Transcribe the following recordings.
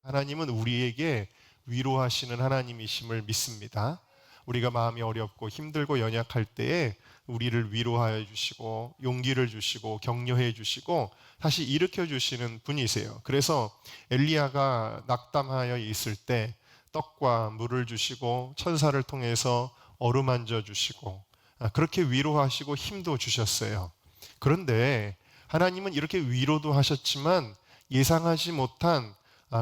하나님은 우리에게 위로하시는 하나님이심을 믿습니다. 우리가 마음이 어렵고 힘들고 연약할 때에 우리를 위로하여 주시고 용기를 주시고 격려해 주시고 다시 일으켜 주시는 분이세요. 그래서 엘리야가 낙담하여 있을 때 떡과 물을 주시고 천사를 통해서 어루만져 주시고 그렇게 위로하시고 힘도 주셨어요. 그런데 하나님은 이렇게 위로도 하셨지만 예상하지 못한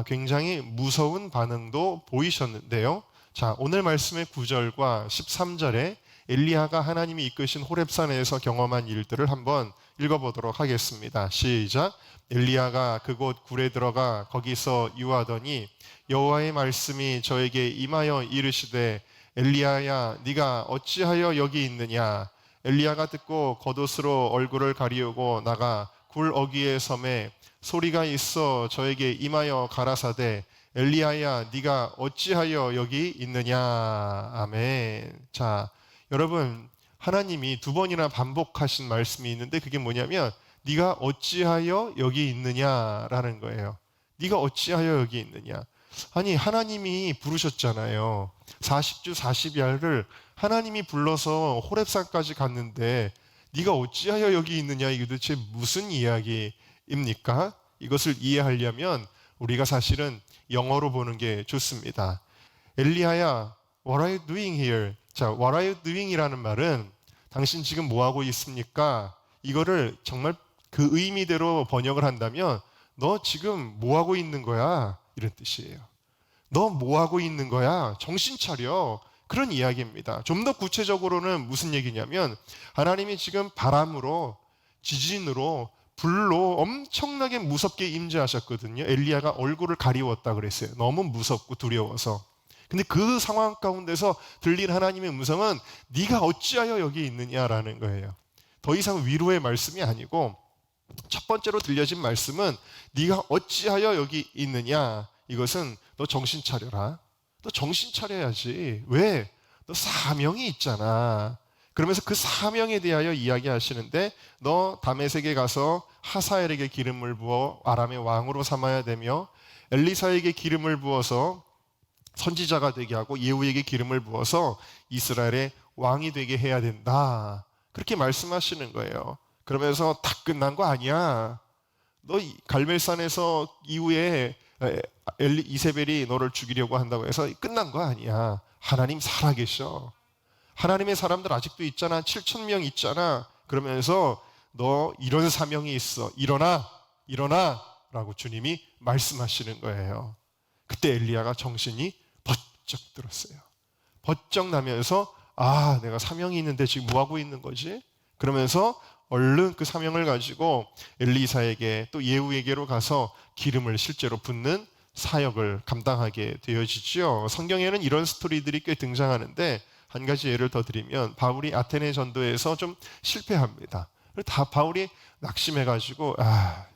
굉장히 무서운 반응도 보이셨는데요. 자, 오늘 말씀의 9절과 13절에 엘리야가 하나님이 이끄신 호렙산에서 경험한 일들을 한번 읽어보도록 하겠습니다. 시작. 엘리야가 그곳 굴에 들어가 거기서 유하더니 여호와의 말씀이 저에게 임하여 이르시되 엘리야야 네가 어찌하여 여기 있느냐. 엘리야가 듣고 겉옷으로 얼굴을 가리우고 나가 굴 어귀에 섬에 소리가 있어 저에게 임하여 가라사대 엘리야야 네가 어찌하여 여기 있느냐. 아멘. 자, 여러분 하나님이 두 번이나 반복하신 말씀이 있는데 그게 뭐냐면 네가 어찌하여 여기 있느냐라는 거예요. 네가 어찌하여 여기 있느냐. 아니 하나님이 부르셨잖아요. 40주 40야를 하나님이 불러서 호렙산까지 갔는데 네가 어찌하여 여기 있느냐. 이게 도대체 무슨 이야기입니까? 이것을 이해하려면 우리가 사실은 영어로 보는 게 좋습니다. 엘리야야, what are you doing here? 자, what are you doing 이라는 말은 당신 지금 뭐 하고 있습니까? 이거를 정말 그 의미대로 번역을 한다면 너 지금 뭐 하고 있는 거야? 이런 뜻이에요. 너 뭐 하고 있는 거야? 정신 차려. 그런 이야기입니다. 좀 더 구체적으로는 무슨 얘기냐면 하나님이 지금 바람으로 지진으로 불로 엄청나게 무섭게 임재하셨거든요. 엘리야가 얼굴을 가리웠다 그랬어요. 너무 무섭고 두려워서. 근데 그 상황 가운데서 들린 하나님의 음성은 네가 어찌하여 여기 있느냐라는 거예요. 더 이상 위로의 말씀이 아니고 첫 번째로 들려진 말씀은 네가 어찌하여 여기 있느냐. 이것은 너 정신 차려라. 너 정신 차려야지. 왜? 너 사명이 있잖아. 그러면서 그 사명에 대하여 이야기하시는데 너 다메섹에 가서 하사엘에게 기름을 부어 아람의 왕으로 삼아야 되며 엘리사에게 기름을 부어서 선지자가 되게 하고 예후에게 기름을 부어서 이스라엘의 왕이 되게 해야 된다. 그렇게 말씀하시는 거예요. 그러면서 다 끝난 거 아니야. 너 갈멜산에서 이후에 이세벨이 너를 죽이려고 한다고 해서 끝난 거 아니야. 하나님 살아계셔. 하나님의 사람들 아직도 있잖아. 7천 명 있잖아. 그러면서 너 이런 사명이 있어. 일어나. 일어나. 라고 주님이 말씀하시는 거예요. 그때 엘리야가 정신이 번쩍 들었어요. 번쩍 나면서 내가 사명이 있는데 지금 뭐 하고 있는 거지? 그러면서 얼른 그 사명을 가지고 엘리사에게 또 예후에게로 가서 기름을 실제로 붓는 사역을 감당하게 되어지죠. 성경에는 이런 스토리들이 꽤 등장하는데 한 가지 예를 더 드리면 바울이 아테네 전도에서 좀 실패합니다. 다 바울이 낙심해가지고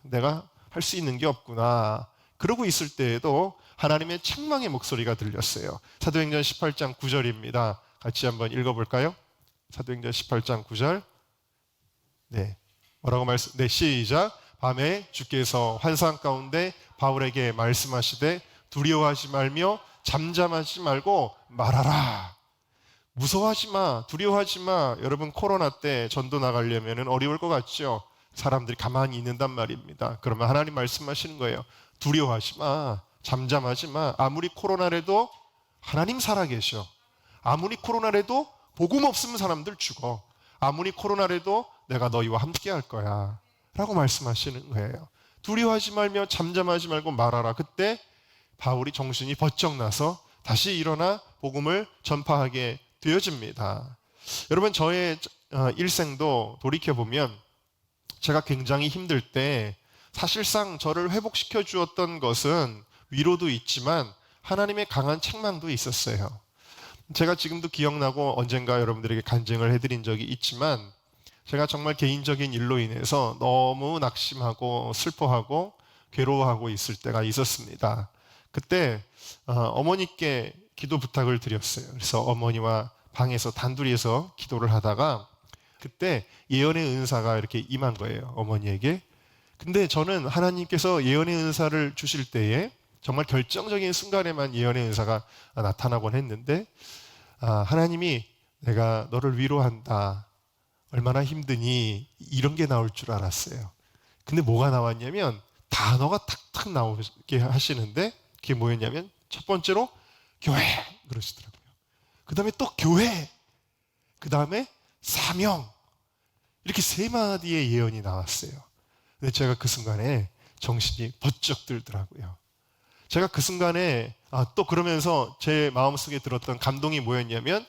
내가 할 수 있는 게 없구나. 그러고 있을 때에도 하나님의 책망의 목소리가 들렸어요. 사도행전 18장 9절입니다. 같이 한번 읽어볼까요? 사도행전 18장 9절. 네. 뭐라고 네, 시작. 밤에 주께서 환상 가운데 바울에게 말씀하시되 두려워하지 말며 잠잠하지 말고 말하라. 무서워하지 마, 두려워하지 마. 여러분 코로나 때 전도 나가려면 어려울 것 같죠? 사람들이 가만히 있는단 말입니다. 그러면 하나님 말씀하시는 거예요. 두려워하지 마, 잠잠하지 마. 아무리 코로나라도 하나님 살아계셔. 아무리 코로나라도 복음 없으면 사람들 죽어. 아무리 코로나라도 내가 너희와 함께 할 거야. 라고 말씀하시는 거예요. 두려워하지 말며 잠잠하지 말고 말하라. 그때 바울이 정신이 번쩍 나서 다시 일어나 복음을 전파하게 되어집니다. 여러분 저의 일생도 돌이켜보면 제가 굉장히 힘들 때 사실상 저를 회복시켜 주었던 것은 위로도 있지만 하나님의 강한 책망도 있었어요. 제가 지금도 기억나고 언젠가 여러분들에게 간증을 해드린 적이 있지만 제가 정말 개인적인 일로 인해서 너무 낙심하고 슬퍼하고 괴로워하고 있을 때가 있었습니다. 그때 어머니께 기도 부탁을 드렸어요. 그래서 어머니와 방에서 단둘이서 기도를 하다가 그때 예언의 은사가 이렇게 임한 거예요. 어머니에게. 근데 저는 하나님께서 예언의 은사를 주실 때에 정말 결정적인 순간에만 예언의 은사가 나타나곤 했는데 하나님이 내가 너를 위로한다. 얼마나 힘드니? 이런 게 나올 줄 알았어요. 근데 뭐가 나왔냐면 단어가 탁탁 나오게 하시는데 그게 뭐였냐면 첫 번째로 교회 그러시더라고요. 그 다음에 또 교회, 그 다음에 사명, 이렇게 세 마디의 예언이 나왔어요. 근데 제가 그 순간에 정신이 번쩍 들더라고요. 제가 그 순간에 또 그러면서 제 마음속에 들었던 감동이 뭐였냐면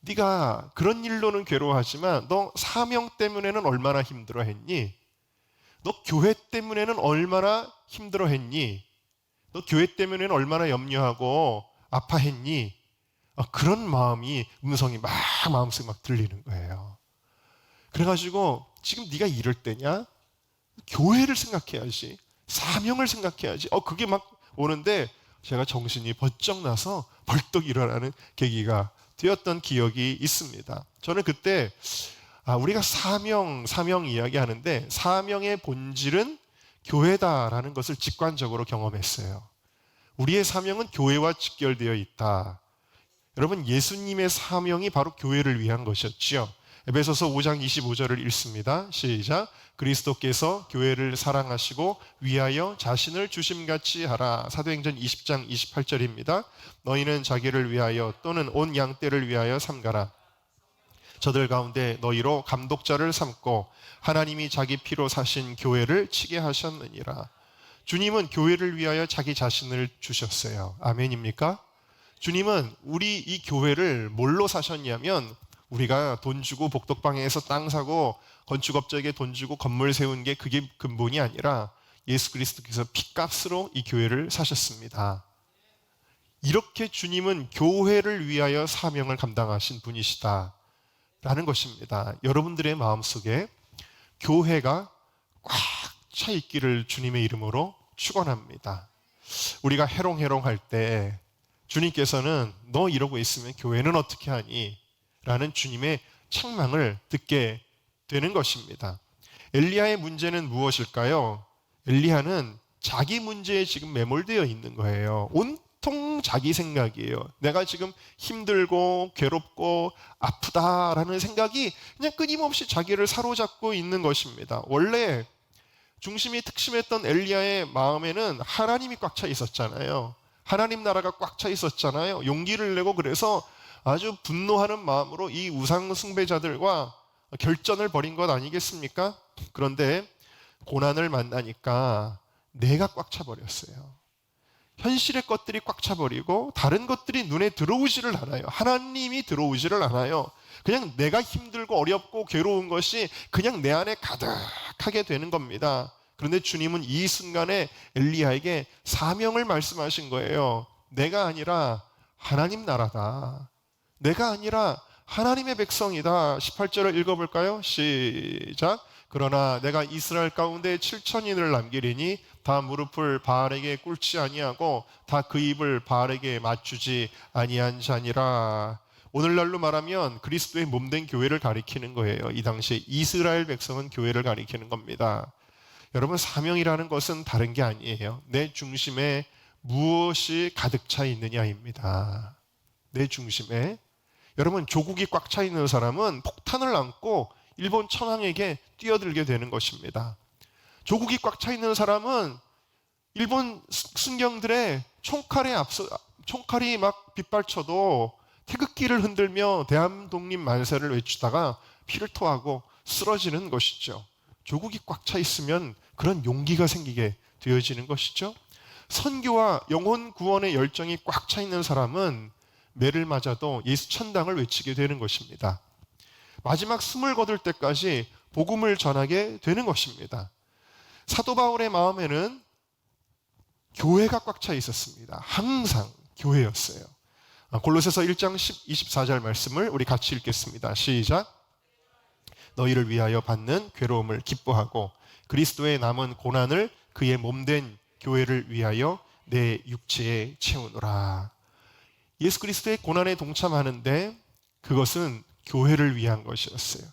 네가 그런 일로는 괴로워하지만 너 사명 때문에는 얼마나 힘들어했니? 너 교회 때문에는 얼마나 힘들어했니? 너 교회 때문에는 얼마나 염려하고 아파했니? 그런 마음이 음성이 막 마음속에 막 들리는 거예요. 그래가지고 지금 네가 이럴 때냐? 교회를 생각해야지. 사명을 생각해야지. 그게 막 오는데 제가 정신이 번쩍 나서 벌떡 일어나는 계기가 되었던 기억이 있습니다. 저는 그때 우리가 사명 이야기하는데 사명의 본질은 교회다라는 것을 직관적으로 경험했어요. 우리의 사명은 교회와 직결되어 있다. 여러분, 예수님의 사명이 바로 교회를 위한 것이었지요. 에베소서 5장 25절을 읽습니다. 시작. 그리스도께서 교회를 사랑하시고 위하여 자신을 주심같이 하라. 사도행전 20장 28절입니다. 너희는 자기를 위하여 또는 온 양떼를 위하여 삼가라. 저들 가운데 너희로 감독자를 삼고 하나님이 자기 피로 사신 교회를 치게 하셨느니라. 주님은 교회를 위하여 자기 자신을 주셨어요. 아멘입니까? 주님은 우리 이 교회를 뭘로 사셨냐면 우리가 돈 주고 복덕방에서 땅 사고 건축업자에게 돈 주고 건물 세운 게 그게 근본이 아니라 예수 그리스도께서 핏값으로 이 교회를 사셨습니다. 이렇게 주님은 교회를 위하여 사명을 감당하신 분이시다 라는 것입니다. 여러분들의 마음속에 교회가 꽉 차 있기를 주님의 이름으로 축원합니다. 우리가 해롱해롱 할 때 주님께서는 너 이러고 있으면 교회는 어떻게 하니? 라는 주님의 책망을 듣게 되는 것입니다. 엘리야의 문제는 무엇일까요? 엘리야는 자기 문제에 지금 매몰되어 있는 거예요. 온통 자기 생각이에요. 내가 지금 힘들고 괴롭고 아프다라는 생각이 그냥 끊임없이 자기를 사로잡고 있는 것입니다. 원래 중심이 특심했던 엘리야의 마음에는 하나님이 꽉 차 있었잖아요. 하나님 나라가 꽉 차 있었잖아요. 용기를 내고 그래서 아주 분노하는 마음으로 이 우상 숭배자들과 결전을 벌인 것 아니겠습니까? 그런데 고난을 만나니까 내가 꽉 차버렸어요. 현실의 것들이 꽉 차버리고 다른 것들이 눈에 들어오지를 않아요. 하나님이 들어오지를 않아요. 그냥 내가 힘들고 어렵고 괴로운 것이 그냥 내 안에 가득하게 되는 겁니다. 그런데 주님은 이 순간에 엘리야에게 사명을 말씀하신 거예요. 내가 아니라 하나님 나라다. 내가 아니라 하나님의 백성이다. 18절을 읽어볼까요? 시작. 그러나 내가 이스라엘 가운데 7천인을 남기리니 다 무릎을 바알에게 꿇지 아니하고 다 그 입을 바알에게 맞추지 아니한 자니라. 오늘날로 말하면 그리스도의 몸된 교회를 가리키는 거예요. 이 당시에 이스라엘 백성은 교회를 가리키는 겁니다. 여러분, 사명이라는 것은 다른 게 아니에요. 내 중심에 무엇이 가득 차 있느냐입니다. 내 중심에. 여러분, 조국이 꽉 차 있는 사람은 폭탄을 안고 일본 천황에게 뛰어들게 되는 것입니다. 조국이 꽉 차 있는 사람은 일본 승경들의 총칼이 막 빗발쳐도 태극기를 흔들며 대한독립 만세를 외치다가 피를 토하고 쓰러지는 것이죠. 조국이 꽉 차 있으면 그런 용기가 생기게 되어지는 것이죠. 선교와 영혼 구원의 열정이 꽉 차 있는 사람은 매를 맞아도 예수 천당을 외치게 되는 것입니다. 마지막 숨을 거둘 때까지 복음을 전하게 되는 것입니다. 사도 바울의 마음에는 교회가 꽉 차 있었습니다. 항상 교회였어요. 골로새서 1장 24절 말씀을 우리 같이 읽겠습니다. 시작. 너희를 위하여 받는 괴로움을 기뻐하고 그리스도의 남은 고난을 그의 몸된 교회를 위하여 내 육체에 채우노라. 예수 그리스도의 고난에 동참하는데 그것은 교회를 위한 것이었어요.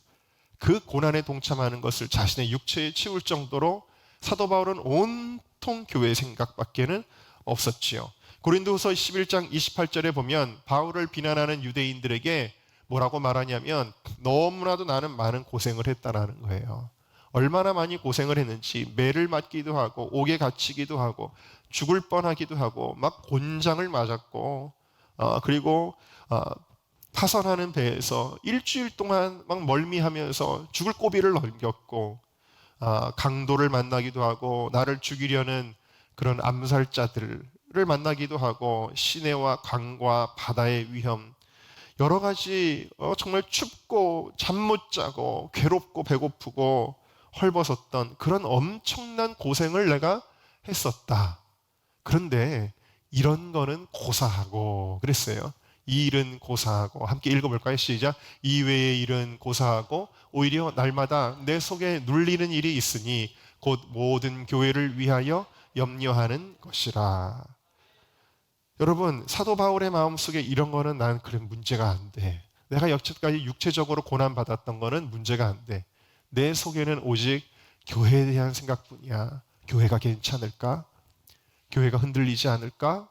그 고난에 동참하는 것을 자신의 육체에 채울 정도로 사도 바울은 온통 교회 생각밖에는 없었지요. 고린도후서 11장 28절에 보면 바울을 비난하는 유대인들에게 뭐라고 말하냐면 너무나도 나는 많은 고생을 했다라는 거예요. 얼마나 많이 고생을 했는지 매를 맞기도 하고 옥에 갇히기도 하고 죽을 뻔하기도 하고 막 곤장을 맞았고 그리고 파선하는 배에서 일주일 동안 막 멀미하면서 죽을 고비를 넘겼고 강도를 만나기도 하고 나를 죽이려는 그런 암살자들을 만나기도 하고 시내와 강과 바다의 위험 여러 가지 정말 춥고 잠 못 자고 괴롭고 배고프고 헐벗었던 그런 엄청난 고생을 내가 했었다. 그런데 이런 거는 고사하고 그랬어요. 이 일은 고사하고 함께 읽어볼까요? 시작. 이외의 일은 고사하고 오히려 날마다 내 속에 눌리는 일이 있으니 곧 모든 교회를 위하여 염려하는 것이라. 여러분 사도 바울의 마음속에 이런 거는 난 그런 문제가 안 돼. 내가 여태까지 육체적으로 고난받았던 거는 문제가 안 돼. 내 속에는 오직 교회에 대한 생각뿐이야. 교회가 괜찮을까? 교회가 흔들리지 않을까?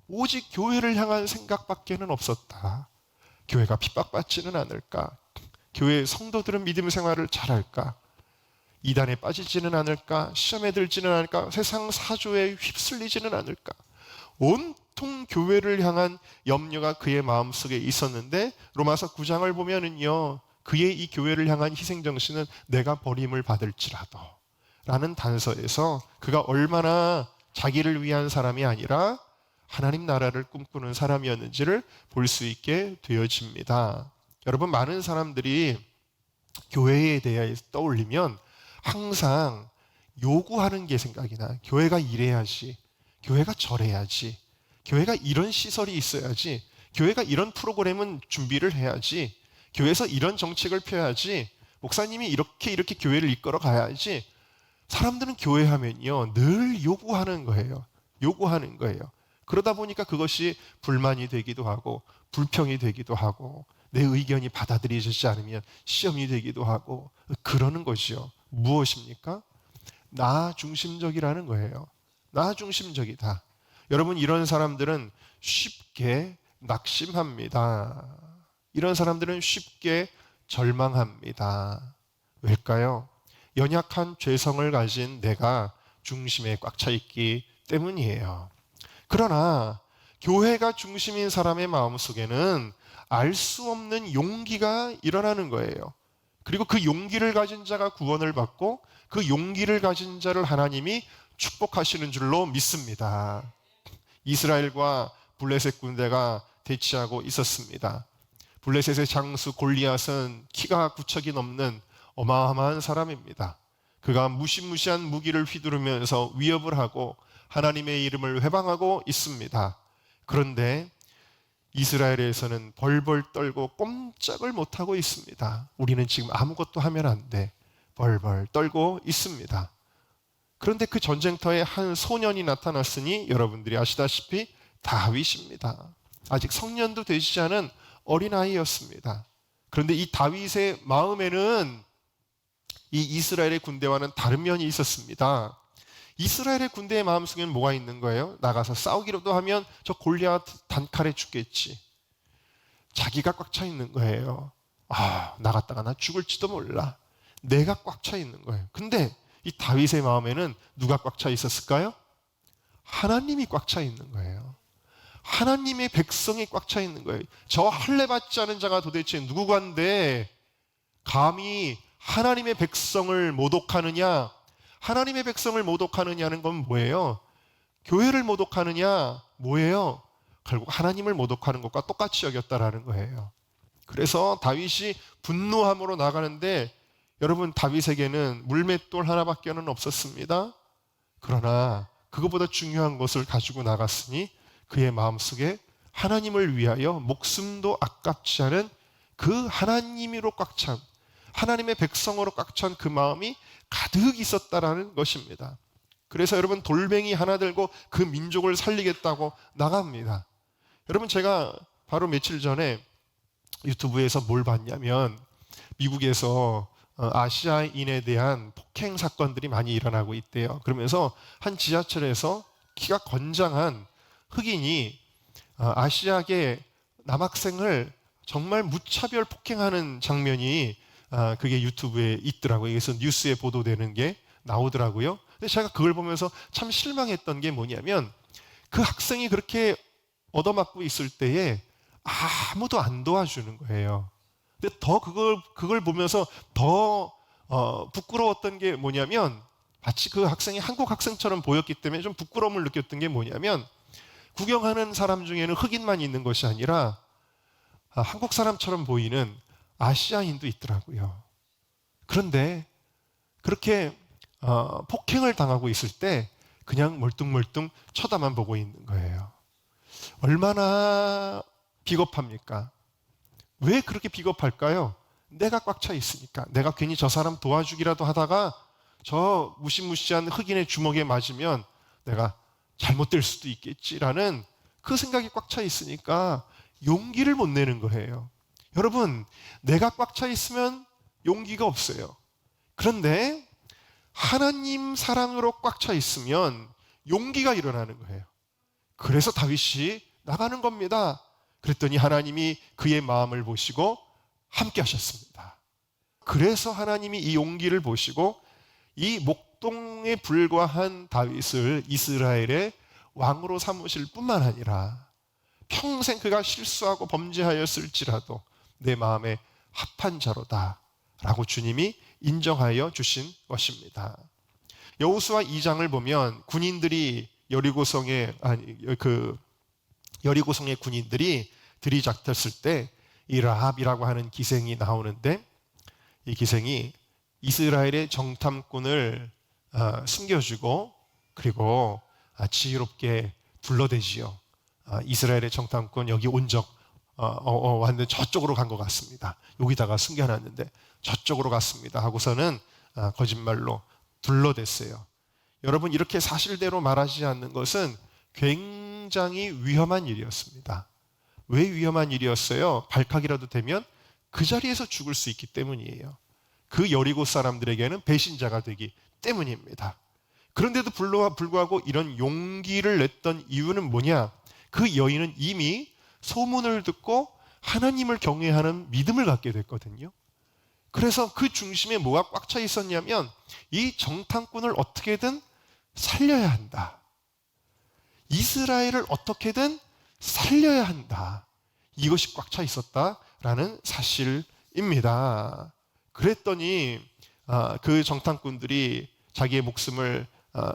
오직 교회를 향한 생각밖에는 없었다. 교회가 핍박받지는 않을까? 교회 성도들은 믿음 생활을 잘할까? 이단에 빠지지는 않을까? 시험에 들지는 않을까? 세상 사조에 휩쓸리지는 않을까? 온통 교회를 향한 염려가 그의 마음속에 있었는데 로마서 9장을 보면은요. 그의 이 교회를 향한 희생정신은 내가 버림을 받을지라도 라는 단서에서 그가 얼마나 자기를 위한 사람이 아니라 하나님 나라를 꿈꾸는 사람이었는지를 볼 수 있게 되어집니다. 여러분 많은 사람들이 교회에 대해 떠올리면 항상 요구하는 게 생각이 나요. 교회가 이래야지, 교회가 저래야지, 교회가 이런 시설이 있어야지, 교회가 이런 프로그램은 준비를 해야지, 교회에서 이런 정책을 펴야지, 목사님이 이렇게 교회를 이끌어 가야지. 사람들은 교회 하면요 늘 요구하는 거예요. 요구하는 거예요. 그러다 보니까 그것이 불만이 되기도 하고 불평이 되기도 하고 내 의견이 받아들여지지 않으면 시험이 되기도 하고 그러는 것이요. 무엇입니까? 나 중심적이라는 거예요. 나 중심적이다. 여러분 이런 사람들은 쉽게 낙심합니다. 이런 사람들은 쉽게 절망합니다. 왜일까요? 연약한 죄성을 가진 내가 중심에 꽉 차 있기 때문이에요. 그러나 교회가 중심인 사람의 마음속에는 알 수 없는 용기가 일어나는 거예요. 그리고 그 용기를 가진 자가 구원을 받고 그 용기를 가진 자를 하나님이 축복하시는 줄로 믿습니다. 이스라엘과 블레셋 군대가 대치하고 있었습니다. 블레셋의 장수 골리앗은 키가 9척이 넘는 어마어마한 사람입니다. 그가 무시무시한 무기를 휘두르면서 위협을 하고 하나님의 이름을 회방하고 있습니다. 그런데 이스라엘에서는 벌벌 떨고 꼼짝을 못하고 있습니다. 우리는 지금 아무것도 하면 안 돼. 벌벌 떨고 있습니다. 그런데 그 전쟁터에 한 소년이 나타났으니 여러분들이 아시다시피 다윗입니다. 아직 성년도 되시지 않은 어린아이였습니다. 그런데 이 다윗의 마음에는 이 이스라엘의 군대와는 다른 면이 있었습니다. 이스라엘의 군대의 마음속에는 뭐가 있는 거예요? 나가서 싸우기로도 하면 저 골리앗 단칼에 죽겠지. 자기가 꽉 차 있는 거예요. 나갔다가 나 죽을지도 몰라. 내가 꽉 차 있는 거예요. 근데 이 다윗의 마음에는 누가 꽉 차 있었을까요? 하나님이 꽉 차 있는 거예요. 하나님의 백성이 꽉 차 있는 거예요. 저 할례 받지 않은 자가 도대체 누구간데 감히 하나님의 백성을 모독하느냐? 하나님의 백성을 모독하느냐는 건 뭐예요? 교회를 모독하느냐? 뭐예요? 결국 하나님을 모독하는 것과 똑같이 여겼다라는 거예요. 그래서 다윗이 분노함으로 나가는데 여러분 다윗에게는 물맷돌 하나밖에는 없었습니다. 그러나 그것보다 중요한 것을 가지고 나갔으니 그의 마음속에 하나님을 위하여 목숨도 아깝지 않은 그 하나님으로 꽉 찬 하나님의 백성으로 꽉 찬 그 마음이 가득 있었다라는 것입니다. 그래서 여러분 돌멩이 하나 들고 그 민족을 살리겠다고 나갑니다. 여러분 제가 바로 며칠 전에 유튜브에서 뭘 봤냐면 미국에서 아시아인에 대한 폭행 사건들이 많이 일어나고 있대요. 그러면서 한 지하철에서 키가 건장한 흑인이 아시아계 남학생을 정말 무차별 폭행하는 장면이 그게 유튜브에 있더라고요. 그래서 뉴스에 보도되는 게 나오더라고요. 근데 제가 그걸 보면서 참 실망했던 게 뭐냐면 그 학생이 그렇게 얻어맞고 있을 때에 아무도 안 도와주는 거예요. 근데 더 그걸 보면서 더 부끄러웠던 게 뭐냐면 마치 그 학생이 한국 학생처럼 보였기 때문에 좀 부끄러움을 느꼈던 게 뭐냐면 구경하는 사람 중에는 흑인만 있는 것이 아니라 한국 사람처럼 보이는 아시아인도 있더라고요. 그런데 그렇게 폭행을 당하고 있을 때 그냥 멀뚱멀뚱 쳐다만 보고 있는 거예요. 얼마나 비겁합니까? 왜 그렇게 비겁할까요? 내가 꽉 차 있으니까. 내가 괜히 저 사람 도와주기라도 하다가 저 무시무시한 흑인의 주먹에 맞으면 내가 잘못될 수도 있겠지라는 그 생각이 꽉 차 있으니까 용기를 못 내는 거예요. 여러분, 내가 꽉 차 있으면 용기가 없어요. 그런데 하나님 사랑으로 꽉 차 있으면 용기가 일어나는 거예요. 그래서 다윗이 나가는 겁니다. 그랬더니 하나님이 그의 마음을 보시고 함께 하셨습니다. 그래서 하나님이 이 용기를 보시고 이 목동에 불과한 다윗을 이스라엘의 왕으로 삼으실 뿐만 아니라 평생 그가 실수하고 범죄하였을지라도 내 마음에 합한 자로다 라고 주님이 인정하여 주신 것입니다. 여호수아 2장을 보면 군인들이 여리고성의 군인들이 들이닥쳤을 때 이 라합이라고 하는 기생이 나오는데 이 기생이 이스라엘의 정탐꾼을 숨겨주고 그리고 지혜롭게 둘러대지요. 이스라엘의 정탐꾼 여기 온 적 왔는데 저쪽으로 간 것 같습니다. 여기다가 숨겨놨는데 저쪽으로 갔습니다 하고서는 거짓말로 둘러댔어요. 여러분, 이렇게 사실대로 말하지 않는 것은 굉장히 위험한 일이었습니다. 왜 위험한 일이었어요? 발칵이라도 되면 그 자리에서 죽을 수 있기 때문이에요. 그 여리고 사람들에게는 배신자가 되기 때문입니다. 그런데도 불구하고 이런 용기를 냈던 이유는 뭐냐? 그 여인은 이미 소문을 듣고 하나님을 경외하는 믿음을 갖게 됐거든요. 그래서 그 중심에 뭐가 꽉 차 있었냐면 이 정탐꾼을 어떻게든 살려야 한다. 이스라엘을 어떻게든 살려야 한다. 이것이 꽉 차 있었다라는 사실입니다. 그랬더니 그 정탐꾼들이 자기의 목숨을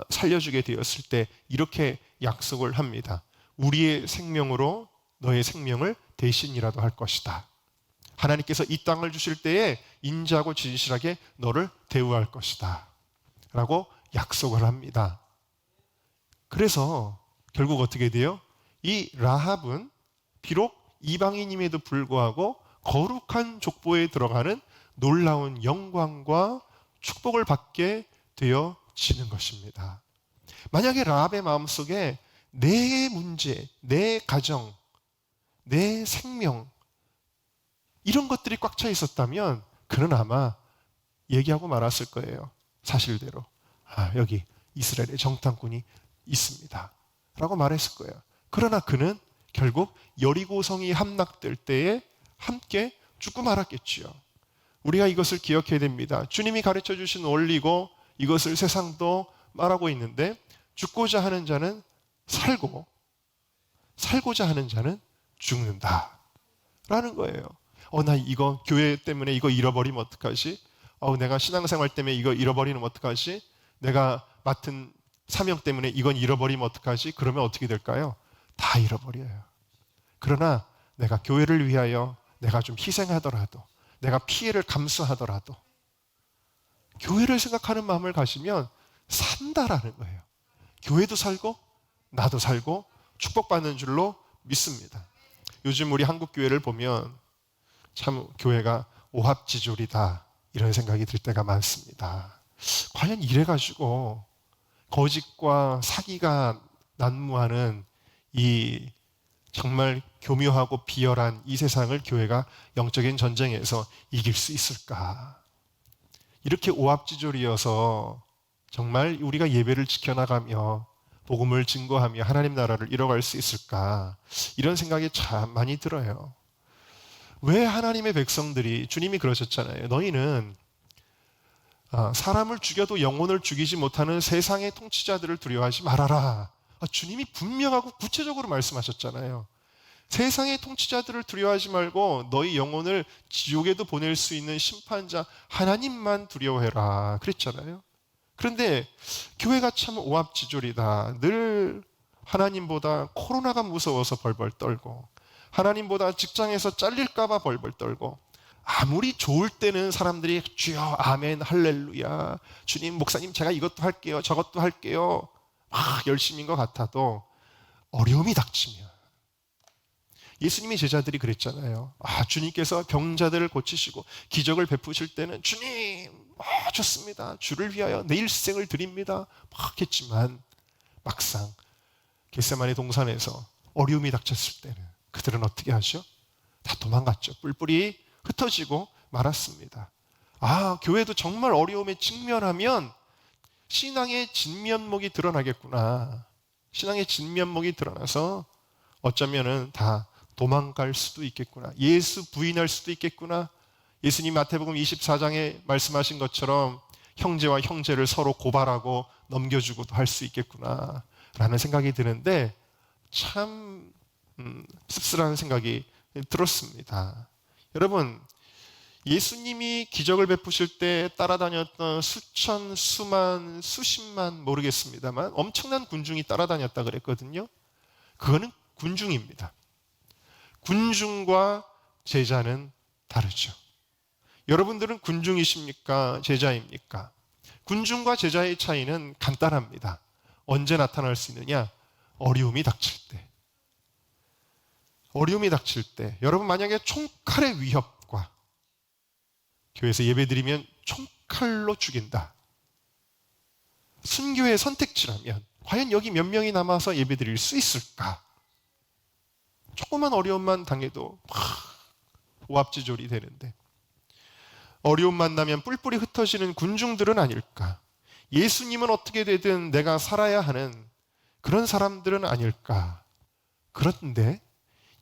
살려주게 되었을 때 이렇게 약속을 합니다. 우리의 생명으로 너의 생명을 대신이라도 할 것이다. 하나님께서 이 땅을 주실 때에 인자하고 진실하게 너를 대우할 것이다 라고 약속을 합니다. 그래서 결국 어떻게 돼요? 이 라합은 비록 이방인임에도 불구하고 거룩한 족보에 들어가는 놀라운 영광과 축복을 받게 되어지는 것입니다. 만약에 라합의 마음속에 내 문제, 내 가정, 내 생명 이런 것들이 꽉 차 있었다면 그는 아마 얘기하고 말았을 거예요. 사실대로. 여기 이스라엘의 정탐꾼이 있습니다 라고 말했을 거예요. 그러나 그는 결국 여리고성이 함락될 때에 함께 죽고 말았겠지요. 우리가 이것을 기억해야 됩니다. 주님이 가르쳐 주신 원리고 이것을 세상도 말하고 있는데 죽고자 하는 자는 살고 살고자 하는 자는 죽는다 라는 거예요. 나 이거 교회 때문에 이거 잃어버리면 어떡하지? 내가 신앙생활 때문에 이거 잃어버리면 어떡하지? 내가 맡은 사명 때문에 이건 잃어버리면 어떡하지? 그러면 어떻게 될까요? 다 잃어버려요. 그러나 내가 교회를 위하여 내가 좀 희생하더라도 내가 피해를 감수하더라도 교회를 생각하는 마음을 가지면 산다라는 거예요. 교회도 살고 나도 살고 축복받는 줄로 믿습니다. 요즘 우리 한국 교회를 보면 참 교회가 오합지졸이다 이런 생각이 들 때가 많습니다. 과연 이래가지고 거짓과 사기가 난무하는 이 정말 교묘하고 비열한 이 세상을 교회가 영적인 전쟁에서 이길 수 있을까? 이렇게 오합지졸이어서 정말 우리가 예배를 지켜나가며 복음을 증거하며 하나님 나라를 이뤄갈 수 있을까? 이런 생각이 참 많이 들어요. 왜 하나님의 백성들이, 주님이 그러셨잖아요. 너희는 사람을 죽여도 영혼을 죽이지 못하는 세상의 통치자들을 두려워하지 말아라. 주님이 분명하고 구체적으로 말씀하셨잖아요. 세상의 통치자들을 두려워하지 말고 너희 영혼을 지옥에도 보낼 수 있는 심판자 하나님만 두려워해라 그랬잖아요. 그런데 교회가 참 오합지졸이다. 늘 하나님보다 코로나가 무서워서 벌벌 떨고, 하나님보다 직장에서 잘릴까 봐 벌벌 떨고, 아무리 좋을 때는 사람들이 주여 아멘 할렐루야 주님 목사님 제가 이것도 할게요 저것도 할게요 막 열심인 것 같아도 어려움이 닥치면, 예수님의 제자들이 그랬잖아요. 주님께서 병자들을 고치시고 기적을 베푸실 때는 주님 좋습니다 주를 위하여 내 일생을 드립니다 막 했지만, 막상 겟세마네 동산에서 어려움이 닥쳤을 때는 그들은 어떻게 하죠? 다 도망갔죠. 뿔뿔이 흩어지고 말았습니다. 교회도 정말 어려움에 직면하면 신앙의 진면목이 드러나겠구나. 신앙의 진면목이 드러나서 어쩌면은 다 도망갈 수도 있겠구나. 예수 부인할 수도 있겠구나. 예수님 마태복음 24장에 말씀하신 것처럼 형제와 형제를 서로 고발하고 넘겨주고도 할 수 있겠구나 라는 생각이 드는데, 참 씁쓸한 생각이 들었습니다. 여러분, 예수님이 기적을 베푸실 때 따라다녔던 수천, 수만, 수십만 모르겠습니다만 엄청난 군중이 따라다녔다 그랬거든요. 그거는 군중입니다. 군중과 제자는 다르죠. 여러분들은 군중이십니까? 제자입니까? 군중과 제자의 차이는 간단합니다. 언제 나타날 수 있느냐? 어려움이 닥칠 때. 어려움이 닥칠 때, 여러분 만약에 총칼의 위협과, 교회에서 예배드리면 총칼로 죽인다, 순교의 선택지라면 과연 여기 몇 명이 남아서 예배드릴 수 있을까? 조그만 어려움만 당해도 오합지졸이 되는데, 어려움 만나면 뿔뿔이 흩어지는 군중들은 아닐까? 예수님은 어떻게 되든 내가 살아야 하는 그런 사람들은 아닐까? 그런데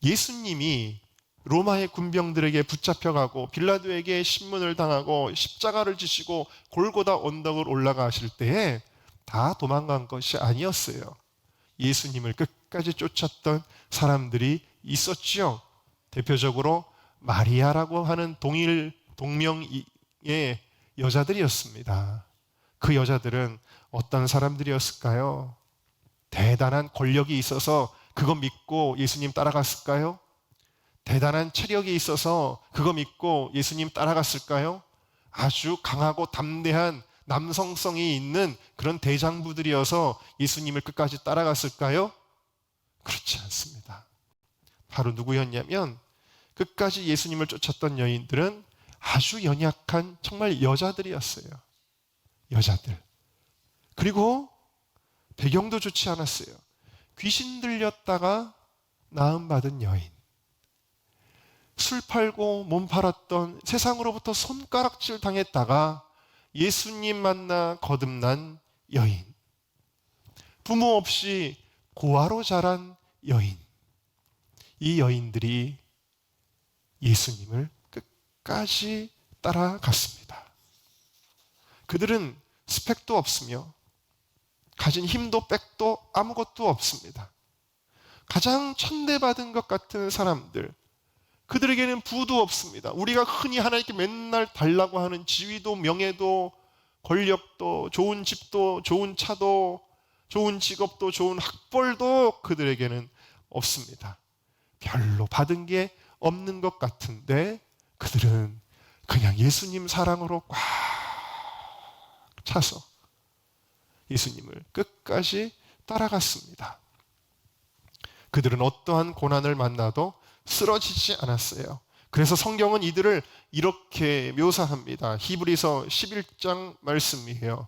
예수님이 로마의 군병들에게 붙잡혀가고 빌라도에게 신문을 당하고 십자가를 지시고 골고다 언덕을 올라가실 때에 다 도망간 것이 아니었어요. 예수님을 끝까지 쫓았던 사람들이 있었지요. 대표적으로 마리아라고 하는 동명의 여자들이었습니다. 그 여자들은 어떤 사람들이었을까요? 대단한 권력이 있어서 그거 믿고 예수님 따라갔을까요? 대단한 체력이 있어서 그거 믿고 예수님 따라갔을까요? 아주 강하고 담대한 남성성이 있는 그런 대장부들이어서 예수님을 끝까지 따라갔을까요? 그렇지 않습니다. 바로 누구였냐면, 끝까지 예수님을 쫓았던 여인들은 아주 연약한 정말 여자들이었어요. 여자들. 그리고 배경도 좋지 않았어요. 귀신 들렸다가 나음받은 여인, 술 팔고 몸 팔았던, 세상으로부터 손가락질 당했다가 예수님 만나 거듭난 여인, 부모 없이 고아로 자란 여인, 이 여인들이 예수님을 끝까지 따라갔습니다. 그들은 스펙도 없으며 가진 힘도 백도 아무것도 없습니다. 가장 천대받은 것 같은 사람들, 그들에게는 부도 없습니다. 우리가 흔히 하나님께 맨날 달라고 하는 지위도 명예도 권력도 좋은 집도 좋은 차도 좋은 직업도 좋은 학벌도 그들에게는 없습니다. 별로 받은 게 없는 것 같은데 그들은 그냥 예수님 사랑으로 꽉 차서 예수님을 끝까지 따라갔습니다. 그들은 어떠한 고난을 만나도 쓰러지지 않았어요. 그래서 성경은 이들을 이렇게 묘사합니다. 히브리서 11장 말씀이에요.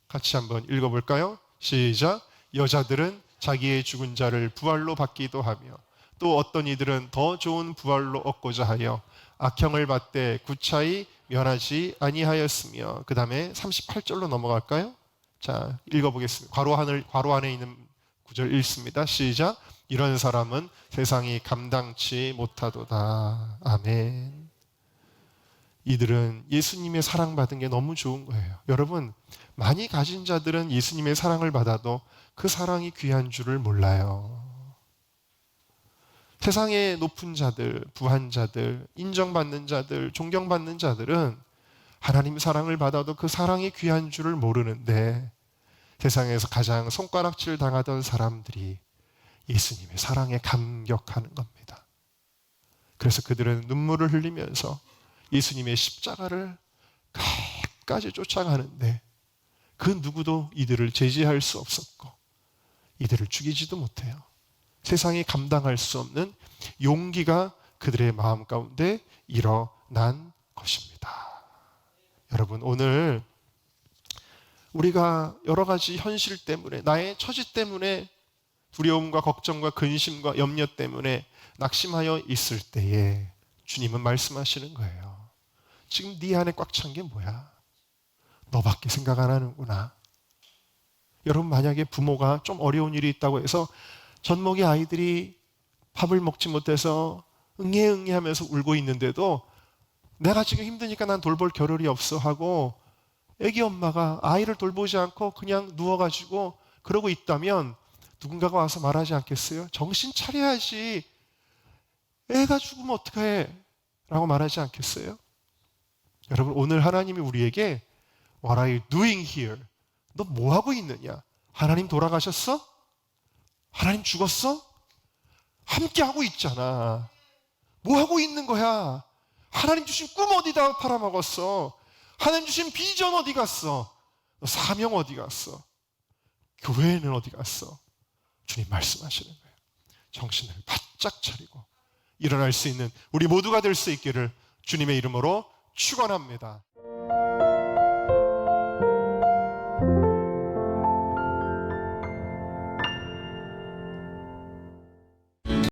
같이 한번 읽어볼까요? 시작. 여자들은 자기의 죽은 자를 부활로 받기도 하며 또 어떤 이들은 더 좋은 부활로 얻고자 하여 악형을 받되 구차히 면하지 아니하였으며, 그 다음에 38절로 넘어갈까요? 자, 읽어보겠습니다. 괄호 안에 있는 구절 읽습니다. 시작. 이런 사람은 세상이 감당치 못하도다. 아멘. 이들은 예수님의 사랑받은 게 너무 좋은 거예요. 여러분, 많이 가진 자들은 예수님의 사랑을 받아도 그 사랑이 귀한 줄을 몰라요. 세상의 높은 자들, 부한 자들, 인정받는 자들, 존경받는 자들은 하나님 사랑을 받아도 그 사랑이 귀한 줄을 모르는데, 세상에서 가장 손가락질 당하던 사람들이 예수님의 사랑에 감격하는 겁니다. 그래서 그들은 눈물을 흘리면서 예수님의 십자가를 끝까지 쫓아가는데, 그 누구도 이들을 제지할 수 없었고 이들을 죽이지도 못해요. 세상이 감당할 수 없는 용기가 그들의 마음 가운데 일어난 것입니다. 여러분, 오늘 우리가 여러 가지 현실 때문에, 나의 처지 때문에, 두려움과 걱정과 근심과 염려 때문에 낙심하여 있을 때에 주님은 말씀하시는 거예요. 지금 네 안에 꽉 찬 게 뭐야? 너밖에 생각 안 하는구나. 여러분, 만약에 부모가 좀 어려운 일이 있다고 해서 젖먹이 아이들이 밥을 먹지 못해서 응애응애 하면서 울고 있는데도 내가 지금 힘드니까 난 돌볼 겨를이 없어 하고 애기 엄마가 아이를 돌보지 않고 그냥 누워가지고 그러고 있다면 누군가가 와서 말하지 않겠어요? 정신 차려야지. 애가 죽으면 어떡해? 라고 말하지 않겠어요? 여러분, 오늘 하나님이 우리에게 What are you doing here? 너 뭐 하고 있느냐? 하나님 돌아가셨어? 하나님 죽었어? 함께 하고 있잖아. 뭐 하고 있는 거야? 하나님 주신 꿈 어디다 팔아먹었어? 하나님 주신 비전 어디 갔어? 너 사명 어디 갔어? 교회는 어디 갔어? 주님 말씀하시는 거예요. 정신을 바짝 차리고 일어날 수 있는 우리 모두가 될 수 있기를 주님의 이름으로 축원합니다.